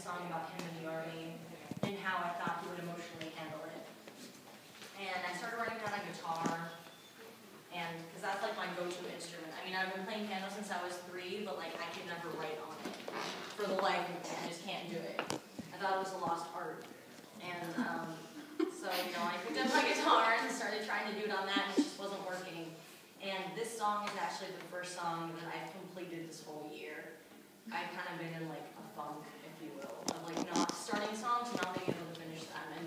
song about him in the Army and how I thought he would emotionally handle it. And I started writing down a guitar, and because that's like my go-to instrument. I mean, I've been playing piano since I was 3, but like I could never write on it. For the life of me, I just can't do it. I thought it was a lost art. And so, I picked up my guitar and started trying to do it on that, and it just wasn't working. And this song is actually the first song that I've completed this whole year. I've kind of been in like a funk, if you will, of like not starting songs and not being able to finish them. And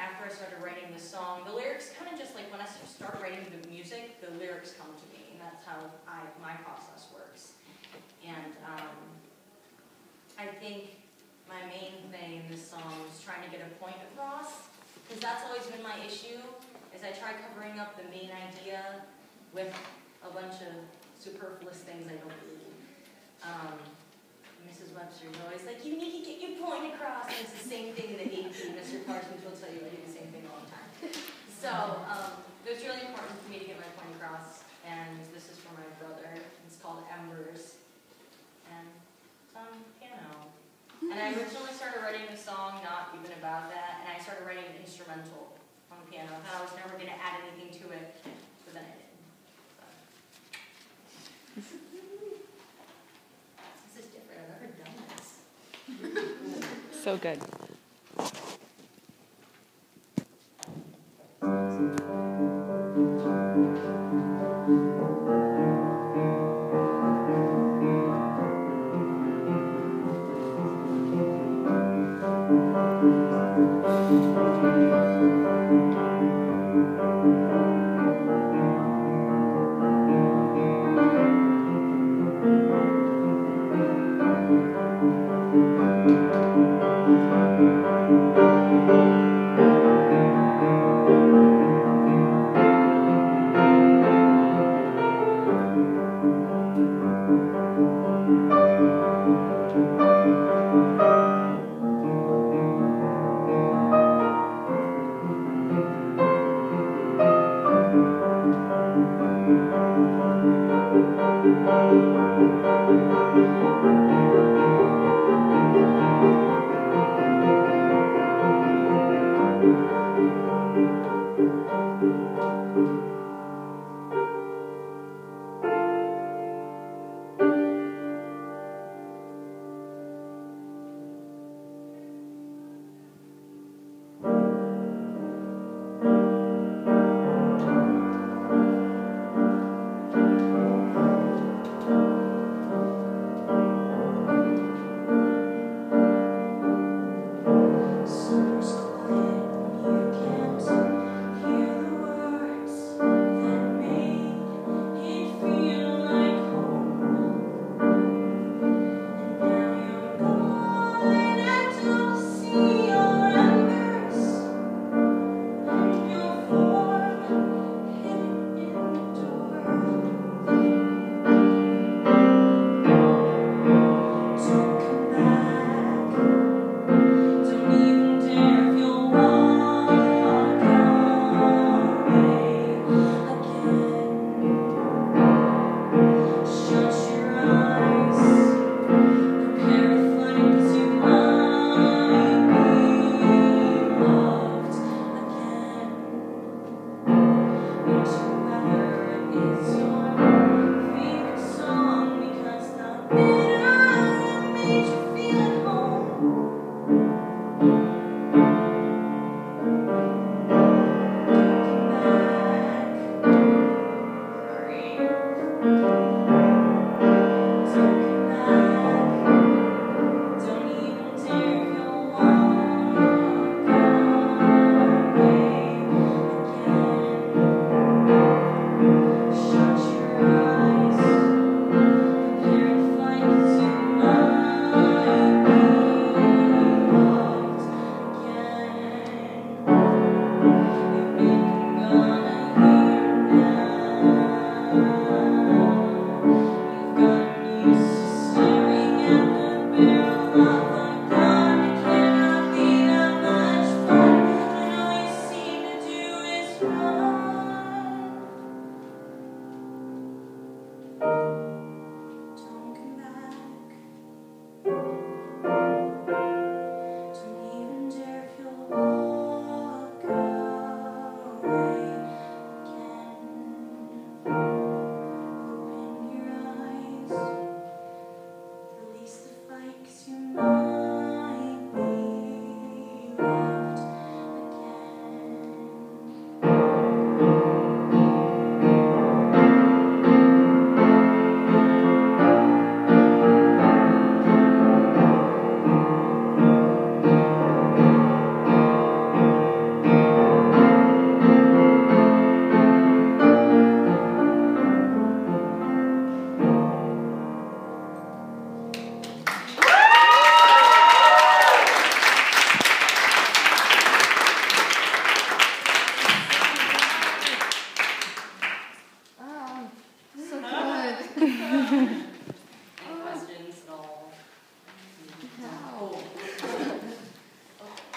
after I started writing this song, the lyrics kind of just like when I start writing the music, the lyrics come to me, and that's how my process works. And I think my main thing in this song is trying to get a point across, because that's always been my issue, is I try covering up the main idea with a bunch of superfluous things I don't believe. Mrs. Webster's always like, you need to get your point across, and it's the same thing that AP, Mr. Parsons will tell you I do the same thing all the time. So it was really important for me to get my point across, and this is for my brother. It's called Embers, and it's on piano. And I originally started writing the song not even about that, and I started writing an instrumental on the piano. I thought I was never going to add anything to it, but then I did. So. This is different. I've never done this. So good.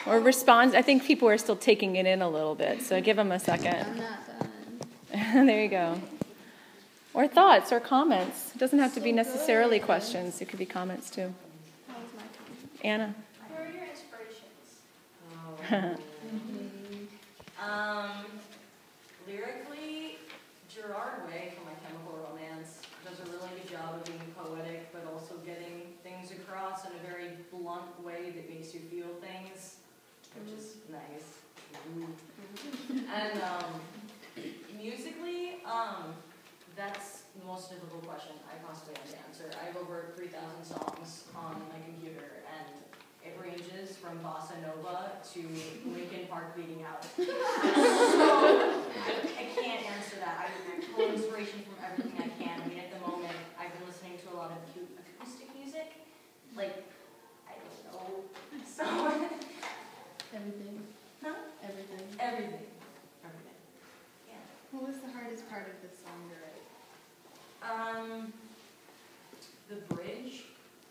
Or respond. I think people are still taking it in a little bit, so give them a second. I'm not done. There you go. Or thoughts or comments. It doesn't have to be necessarily questions. It could be comments too. That was my turn. Anna. Who are your inspirations? Lyrically, Gerard Way from My Chemical Romance does a really good job of being poetic, but also getting things across in a very blunt way that makes you feel things, which is nice. And musically, that's the most difficult question I constantly have to answer. I have over 3,000 songs on my computer, and it ranges from bossa nova to Linkin Park Bleeding Out. So I can't answer that. I pull inspiration from everything I can. I mean, at the moment, I've been listening to a lot of acoustic music. Like, I don't know. So Everything. Huh? Everything. Everything. Yeah. What was the hardest part of the song to write? The bridge.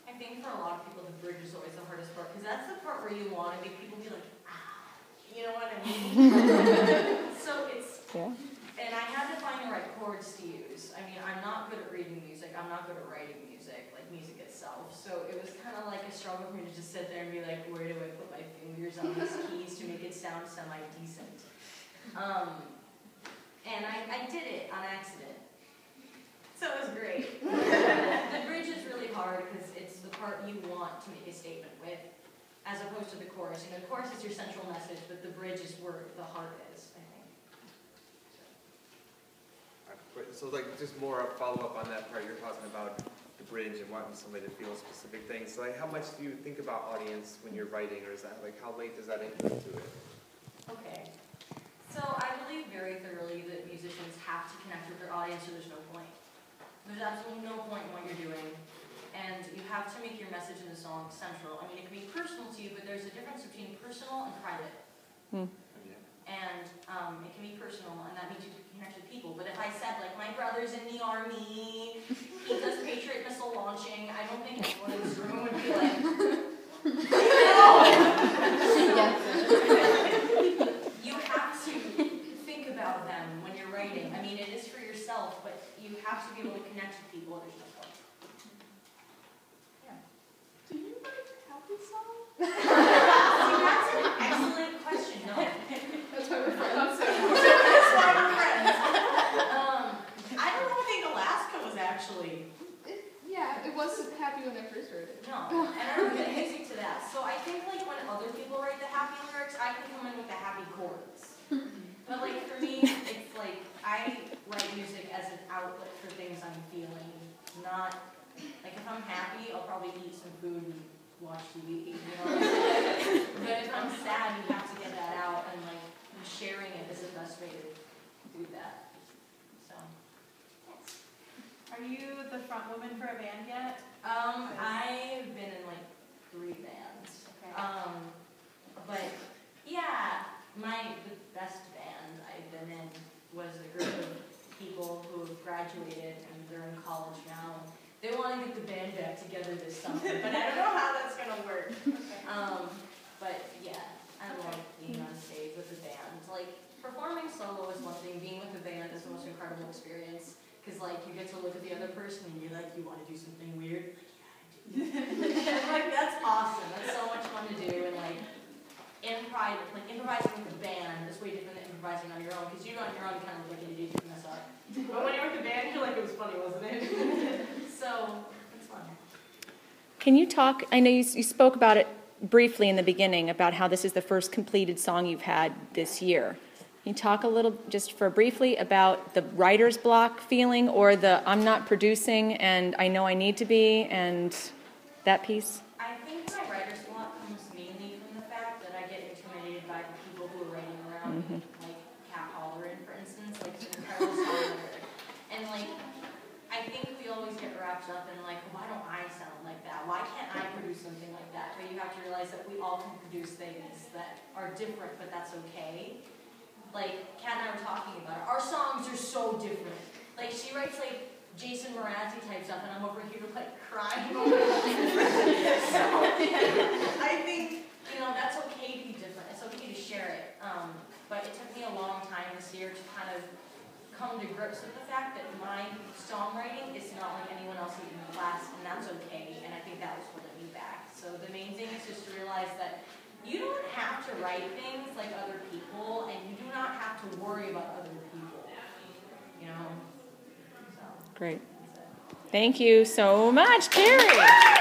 I think for a lot of people, the bridge is always the hardest part, because that's the part where you want to make people be like, ah, you know what I mean? So it's, Yeah. and I had to find the right chords to use. I mean, I'm not good at reading music. I'm not good at writing music, like music itself. So it was kind of like a struggle for me to just sit there and be like, where do I put my fingers on these keys to make it sound semi-decent? And I did it on accident. So it was great. The bridge is really hard because it's the part you want to make a statement with, as opposed to the chorus. You know, the chorus is your central message, but the bridge is where the heart is, I think. So like just more follow-up on that part you're talking about, the bridge and wanting somebody to feel specific things. So like how much do you think about audience when you're writing, or is that like how late does that enter into it? Okay. So I believe very thoroughly that musicians have to connect with their audience or there's no point. There's absolutely no point in what you're doing. And you have to make your message in the song central. I mean, it can be personal to you, but there's a difference between personal and private. And it can be personal, and that means you can connect with people. But if I said, like, my brother's in the army, he does Patriot missile launching, I don't think anyone in this room would be like, you have to think about them when you're writing. I mean, it is for yourself, but you have to be able to connect with people. There's no point. Yeah. Do you write happy songs? See, that's an excellent question. No. That's why we're friends. That's why we're friends. I don't think Alaska was actually. Yeah, it wasn't happy when I first heard it. No, and I don't get music to that. So I think like when other people write the happy lyrics, I can come in with the happy chords. But like for me, it's like I write music as an outlet for things I'm feeling. Not like if I'm happy, I'll probably eat some food and watch TV. You know? But if I'm sad, you have to get that out, and like sharing it is the best way to do that. So. Are you the front woman for a band yet? I've been in like 3 bands. Okay. But yeah, the best band I've been in was a group of people who have graduated and they're in college now. They want to get the band back together this summer, but I don't know how that's gonna work. Okay. But yeah, I love being on stage with the band. Like performing solo is one thing, being with the band is the most incredible experience. Because like you get to look at the other person and you're like, you want to do something weird? Like, yeah, I do. Like that's awesome. That's so much fun to do. And like improvising with the band is way different than improvising on your own. Because you on your own kind of like an idiot, you mess up. But when you're with the band, you're like, it was funny, wasn't it? So it's fun. Can you talk, I know you spoke about it briefly in the beginning, about how this is the first completed song you've had this year. Can you talk a little, just for briefly, about the writer's block feeling, or the I'm not producing and I know I need to be, and that piece? I think my writer's block comes mainly from the fact that I get intimidated by the people who are writing around me, like Kat Halloran, for instance, like she's an incredible songwriter. And like, I think we always get wrapped up in like, why don't I sound like that? Why can't I produce something like that? But you have to realize that we all can produce things that are different, but that's okay. Like, Kat and I were talking about it. Our songs are so different. Like, she writes, like, Jason Mrazzi type stuff, and I'm over here, like, crying over it. So, I think, you know, that's okay to be different. this year to kind of come to grips with the fact that my songwriting is not like anyone else in the class, and that's okay, and I think that was holding me back. So the main thing is just to realize that you don't have to write things like other people, and you do not have to worry about other people, you know? So, Great. that's it. Thank you so much, Kerry.